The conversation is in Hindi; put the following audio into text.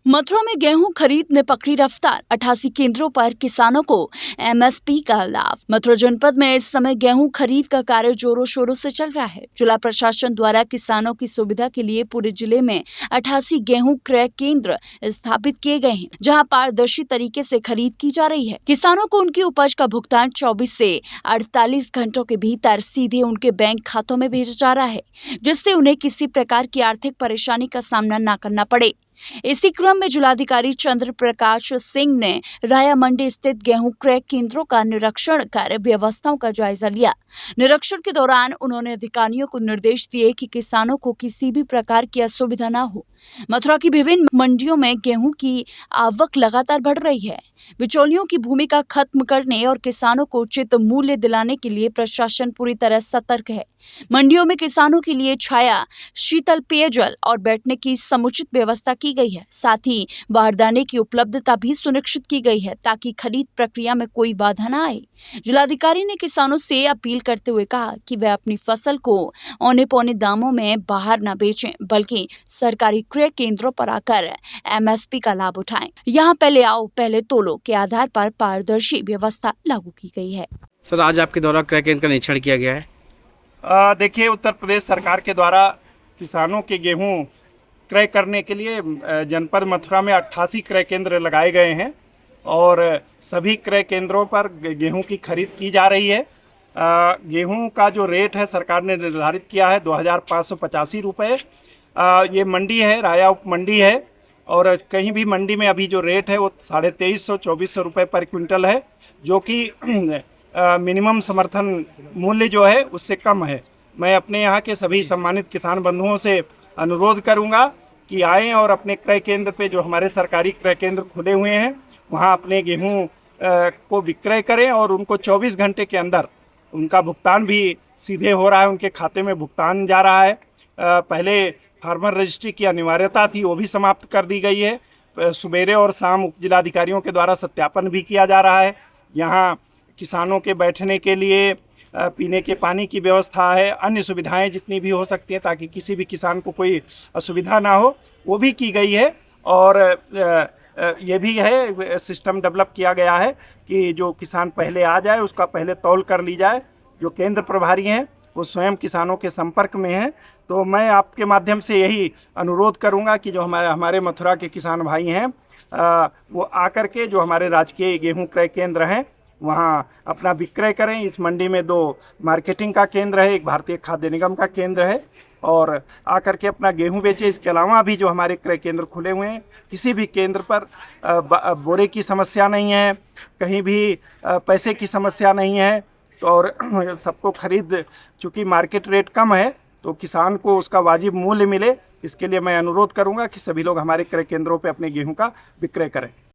मथुरा में गेहूं खरीद ने पकड़ी रफ्तार। 88 केंद्रों पर किसानों को एमएसपी का लाभ। मथुरा जनपद में इस समय गेहूं खरीद का कार्य जोरों शोरों से चल रहा है। जिला प्रशासन द्वारा किसानों की सुविधा के लिए पूरे जिले में 88 गेहूं क्रय केंद्र स्थापित किए गए हैं, जहां पारदर्शी तरीके से खरीद की जा रही है। किसानों को उनकी उपज का भुगतान 24 से 48 घंटों के भीतर सीधे उनके बैंक खातों में भेजा जा रहा है, जिससे उन्हें किसी प्रकार की आर्थिक परेशानी का सामना न करना पड़े। इसी क्रम में जिलाधिकारी चंद्र प्रकाश सिंह ने राया मंडी स्थित गेहूं क्रय केंद्रों का निरीक्षण कर व्यवस्थाओं का जायजा लिया। निरीक्षण के दौरान उन्होंने अधिकारियों को निर्देश दिए कि किसानों को किसी भी प्रकार की असुविधा न हो। मथुरा की विभिन्न मंडियों में गेहूं की आवक लगातार बढ़ रही है। बिचौलियों की भूमिका खत्म करने और किसानों को उचित मूल्य दिलाने के लिए प्रशासन पूरी तरह सतर्क है। मंडियों में किसानों के लिए छाया, शीतल पेयजल और बैठने की समुचित व्यवस्था की गई है। साथ ही बारदाने की उपलब्धता भी सुनिश्चित की गई है, ताकि खरीद प्रक्रिया में कोई बाधा न आए। जिलाधिकारी ने किसानों से अपील करते हुए कहा कि वे अपनी फसल को औने पौने दामों में बाहर न बेचें, बल्कि सरकारी क्रय केंद्रों पर आकर एमएसपी का लाभ उठाएं। यहाँ पहले आओ पहले तोलो के आधार पर पारदर्शी व्यवस्था लागू की गई है। सर, आज आपके द्वारा क्रय केंद्र का निरीक्षण किया गया है। देखिए, उत्तर प्रदेश सरकार के द्वारा किसानों के गेहूं क्रय करने के लिए जनपद मथुरा में 88 क्रय केंद्र लगाए गए हैं और सभी क्रय केंद्रों पर गेहूं की खरीद की जा रही है। गेहूं का जो रेट है सरकार ने निर्धारित किया है 2585 रुपये। ये मंडी है, राया उप मंडी है, और कहीं भी मंडी में अभी जो रेट है वो 2300-2400 रुपये पर क्विंटल है, जो कि मिनिमम समर्थन मूल्य जो है उससे कम है। मैं अपने यहाँ के सभी सम्मानित किसान बंधुओं से अनुरोध करूँगा कि आएँ और अपने क्रय केंद्र पे, जो हमारे सरकारी क्रय केंद्र खुले हुए हैं, वहाँ अपने गेहूँ को विक्रय करें और उनको 24 घंटे के अंदर उनका भुगतान भी सीधे हो रहा है, उनके खाते में भुगतान जा रहा है। पहले फार्मर रजिस्ट्री की अनिवार्यता थी, वो भी समाप्त कर दी गई है। सुबेरे और शाम उप जिलाधिकारियों के द्वारा सत्यापन भी किया जा रहा है। यहाँ किसानों के बैठने के लिए पीने के पानी की व्यवस्था है, अन्य सुविधाएं जितनी भी हो सकती हैं ताकि किसी भी किसान को कोई असुविधा ना हो, वो भी की गई है। और ये भी है, सिस्टम डेवलप किया गया है कि जो किसान पहले आ जाए उसका पहले तौल कर ली जाए। जो केंद्र प्रभारी हैं वो स्वयं किसानों के संपर्क में हैं। तो मैं आपके माध्यम से यही अनुरोध करूंगा कि जो हमारे मथुरा के किसान भाई हैं वो आकर के जो हमारे राजकीय गेहूं क्रय केंद्र हैं वहाँ अपना विक्रय करें। इस मंडी में 2 मार्केटिंग का केंद्र है, एक भारतीय खाद्य निगम का केंद्र है, और आकर के अपना गेहूं बेचें। इसके अलावा भी जो हमारे क्रय केंद्र खुले हुए हैं, किसी भी केंद्र पर बोरे की समस्या नहीं है, कहीं भी पैसे की समस्या नहीं है। तो और सबको खरीद, चूँकि मार्केट रेट कम है तो किसान को उसका वाजिब मूल्य मिले, इसके लिए मैं अनुरोध करूंगा कि सभी लोग हमारे क्रय केंद्रों पे अपने गेहूं का विक्रय करें।